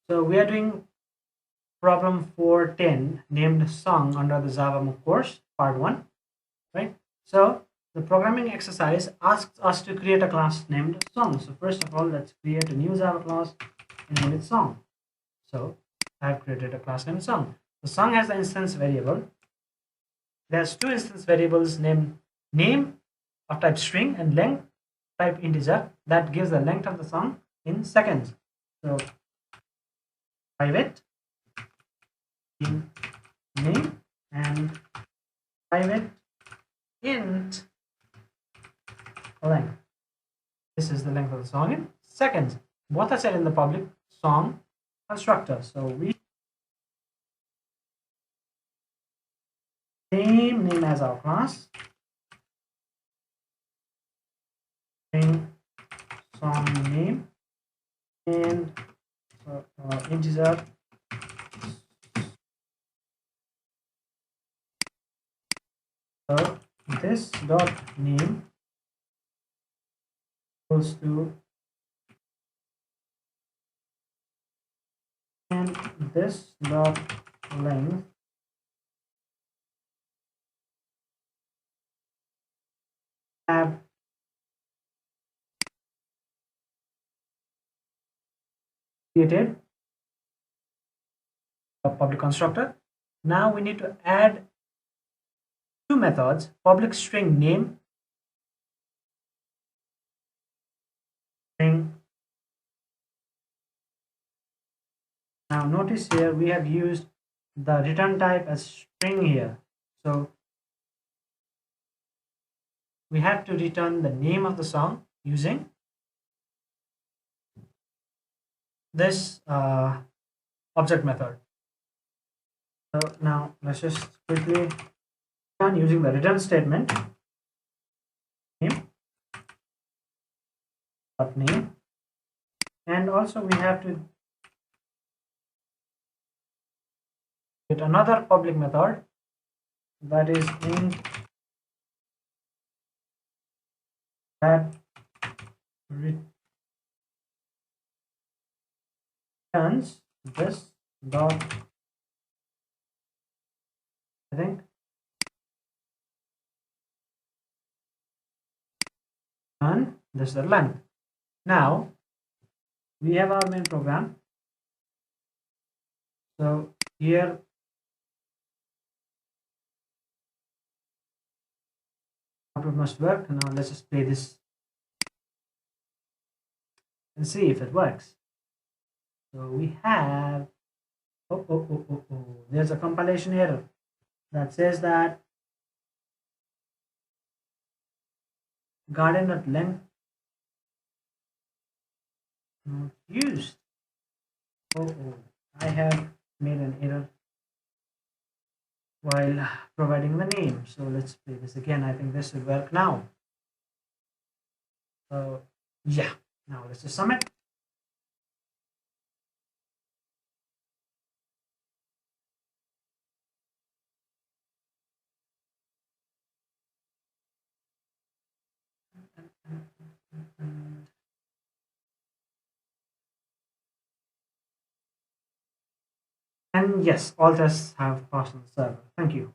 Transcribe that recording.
So we are doing problem 410 named song under the Java MOOC course, part 1, right? So the programming exercise asks us to create a class named song. So first of all, let's create a new Java class and name it song. So I have created a class named song. The song has the instance variable. There's two instance variables named name of type string and length type integer that gives the length of the song in seconds. So private in name and private int length. This is the length of the song in seconds. Both are set in the public song constructor. So we name as our class, name song name, and integer so this dot name equals to and this dot length have created a public constructor. Now we need to add two methods, public string name string. Now notice here we have used the return type as string here. So we have to return the name of the song using this object method. So now let's just quickly run using the return statement name dot name, and also we have to get another public method that is int that returns this dot I think and this is the length. Now we have our main program. So here output must work. Now let's just play this and see if it works. So we have there's a compilation error that says that garden.length not used. I have made an error while providing the name. So let's play this again. I think this will work now. So yeah, now let's just submit. And yes, all tests have passed on the server. Thank you.